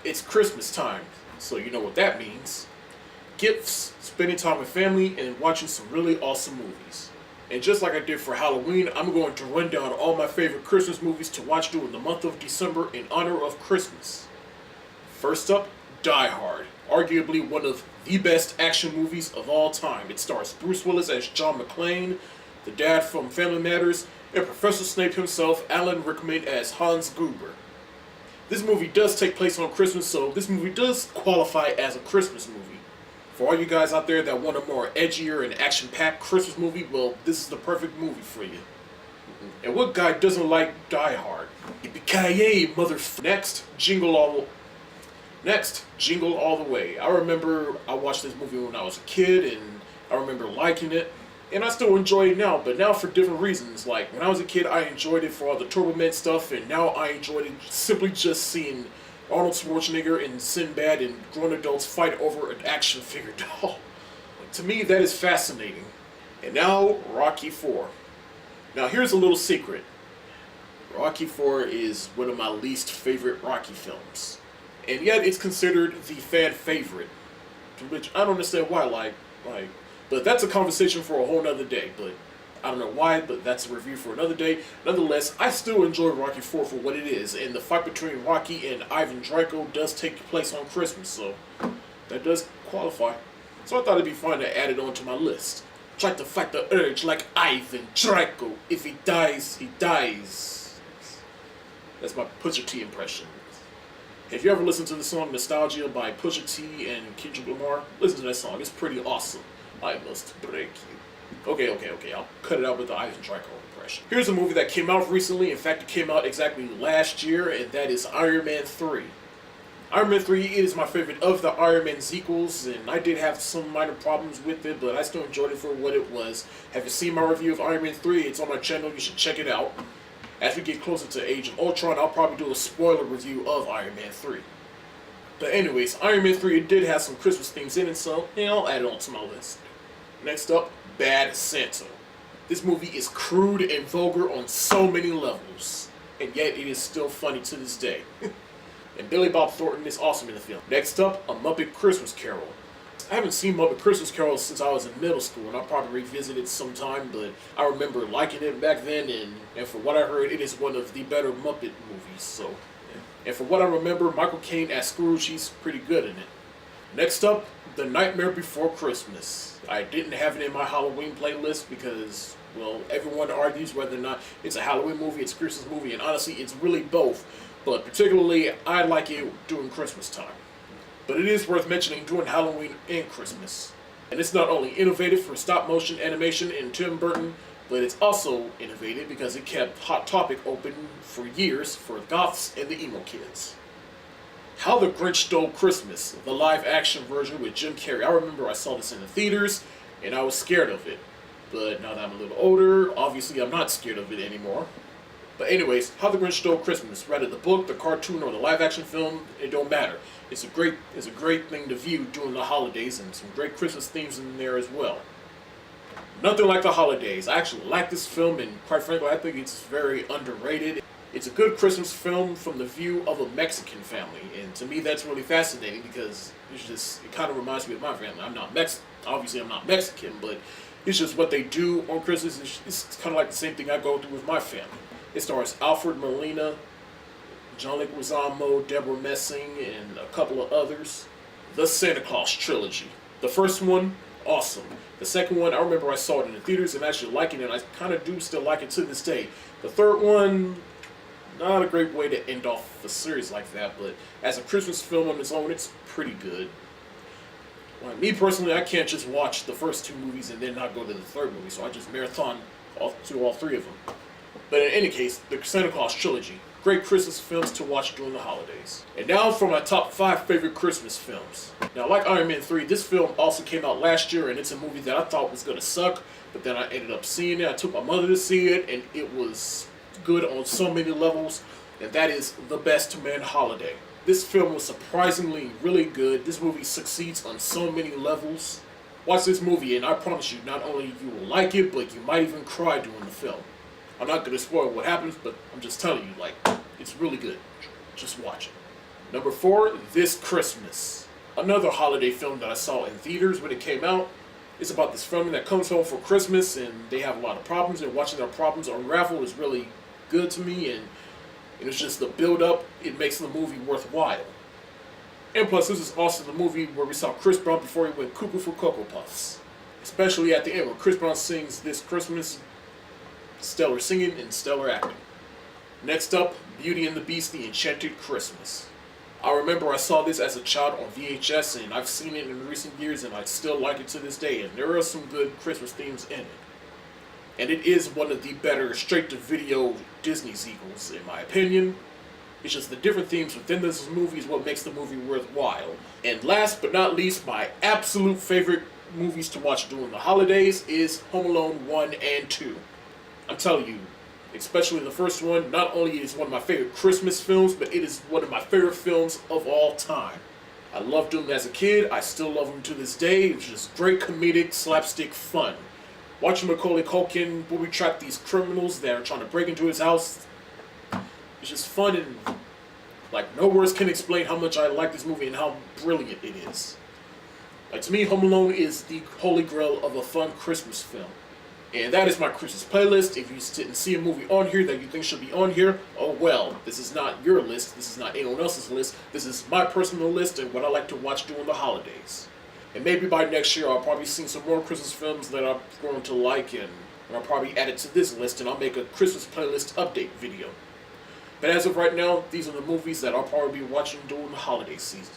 It's Christmas time, so you know what that means. Gifts, spending time with family, and watching some really awesome movies. And just like I did for Halloween, I'm going to run down all my favorite Christmas movies to watch during the month of December in honor of Christmas. First up, Die Hard. Arguably one of the best action movies of all time. It stars Bruce Willis as John McClane, the dad from Family Matters, and Professor Snape himself, Alan Rickman, as Hans Gruber. This movie does take place on Christmas, so this movie does qualify as a Christmas movie. For all you guys out there that want a more edgier and action-packed Christmas movie, well, this is the perfect movie for you. And what guy doesn't like Die Hard? Yippee-ki-yay, motherfucker. Next, Jingle All The Way. I remember I watched this movie when I was a kid, and I remember liking it. And I still enjoy it now, but now for different reasons. Like, when I was a kid, I enjoyed it for all the Turbo Men stuff, and now I enjoyed it simply just seeing Arnold Schwarzenegger and Sinbad and grown adults fight over an action figure doll. To me, that is fascinating. And now, Rocky IV. Now, here's a little secret. Rocky IV is one of my least favorite Rocky films. And yet, it's considered the fan favorite. To which I don't understand why, but that's a conversation for a whole nother day. But I don't know why, but that's a review for another day. Nonetheless, I still enjoy Rocky IV for what it is, and the fight between Rocky and Ivan Drago does take place on Christmas, so that does qualify. So I thought it'd be fun to add it onto my list. Try to fight the urge like Ivan Drago. If he dies, he dies. That's my Pusha T impression. If you ever listen to the song Nostalgia by Pusha T and Kendrick Lamar, listen to that song. It's pretty awesome. I must break you. Okay, I'll cut it out with the Ivan Drago impression. Here's a movie that came out recently. In fact, it came out exactly last year, and that is Iron Man 3. Iron Man 3 is my favorite of the Iron Man sequels, and I did have some minor problems with it, but I still enjoyed it for what it was. Have you seen my review of Iron Man 3? It's on my channel. You should check it out. As we get closer to Age of Ultron, I'll probably do a spoiler review of Iron Man 3. But anyways, Iron Man 3 did have some Christmas themes in it, so I'll add it onto my list. Next up, Bad Santa. This movie is crude and vulgar on so many levels, and yet it is still funny to this day. And Billy Bob Thornton is awesome in the film. Next up, A Muppet Christmas Carol. I haven't seen Muppet Christmas Carol since I was in middle school, and I'll probably revisit it sometime, but I remember liking it back then, and for what I heard, it is one of the better Muppet movies, so. Yeah. And for what I remember, Michael Caine as Scrooge, he's pretty good in it. Next up, The Nightmare Before Christmas. I didn't have it in my Halloween playlist because, well, everyone argues whether or not it's a Halloween movie, it's a Christmas movie, and honestly, it's really both, but particularly, I like it during Christmas time. But it is worth mentioning during Halloween and Christmas. And it's not only innovative for stop-motion animation in Tim Burton, but it's also innovative because it kept Hot Topic open for years for goths and the emo kids. How the Grinch Stole Christmas, the live-action version with Jim Carrey. I remember I saw this in the theaters, and I was scared of it. But now that I'm a little older, obviously I'm not scared of it anymore. But anyways, How the Grinch Stole Christmas, whether the book, the cartoon, or the live-action film, it don't matter. It's a great thing to view during the holidays, and some great Christmas themes in there as well. Nothing like the holidays. I actually like this film, and quite frankly, I think it's very underrated. It's a good Christmas film from the view of a Mexican family, and to me that's really fascinating because it kind of reminds me of my family. Obviously I'm not Mexican, but it's just what they do on Christmas. It's kind of like the same thing I go through with my family. It stars Alfred Molina, John Leguizamo, Deborah Messing, and a couple of others. The Santa Claus Trilogy. The first one, awesome. The second one, I remember I saw it in the theaters and actually liking it, and I kind of do still like it to this day. The third one, not a great way to end off the series like that, but as a Christmas film on its own, it's pretty good. Well, me personally, I can't just watch the first two movies and then not go to the third movie, so I just marathon all three of them. But in any case, the Santa Claus Trilogy. Great Christmas films to watch during the holidays. And now for my top 5 favorite Christmas films. Now, like Iron Man 3, this film also came out last year, and it's a movie that I thought was going to suck, but then I ended up seeing it. I took my mother to see it, and it was good on so many levels, and that is The Best Man Holiday. This film was surprisingly really good. This movie succeeds on so many levels. Watch this movie, and I promise you, not only you will like it, but you might even cry during the film. I'm not gonna spoil what happens, but I'm just telling you, like, it's really good. Just watch it. Number 4, This Christmas. Another holiday film that I saw in theaters when it came out. It's about this family that comes home for Christmas and they have a lot of problems, and watching their problems unravel is really good to me, and it's just the build up, it makes the movie worthwhile. And plus, this is also the movie where we saw Chris Brown before he went cuckoo for Cocoa Puffs. Especially at the end when Chris Brown sings This Christmas. Stellar singing and stellar acting. Next up, Beauty and the Beast, The Enchanted Christmas. I remember I saw this as a child on VHS, and I've seen it in recent years, and I still like it to this day, and there are some good Christmas themes in it. And it is one of the better straight-to-video Disney sequels, in my opinion. It's just the different themes within this movie is what makes the movie worthwhile. And last but not least, my absolute favorite movies to watch during the holidays is Home Alone 1 and 2. I'm telling you, especially the first one, not only is one of my favorite Christmas films, but it is one of my favorite films of all time. I loved them as a kid, I still love them to this day. It's just great comedic, slapstick fun. Watching Macaulay Culkin booby trap these criminals that are trying to break into his house, it's just fun, and like no words can explain how much I like this movie and how brilliant it is. Like, to me, Home Alone is the holy grail of a fun Christmas film. And that is my Christmas playlist. If you didn't see a movie on here that you think should be on here, oh well, this is not your list, this is not anyone else's list, this is my personal list and what I like to watch during the holidays. And maybe by next year I'll probably see some more Christmas films that I'm going to like, and I'll probably add it to this list and I'll make a Christmas playlist update video. But as of right now, these are the movies that I'll probably be watching during the holiday season.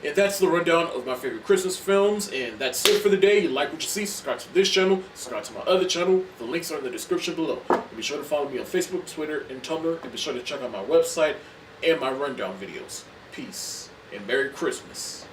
And that's the rundown of my favorite Christmas films, and that's it for the day. You like what you see, subscribe to this channel, subscribe to my other channel. The links are in the description below. And be sure to follow me on Facebook, Twitter, and Tumblr, and be sure to check out my website and my rundown videos. Peace, and Merry Christmas.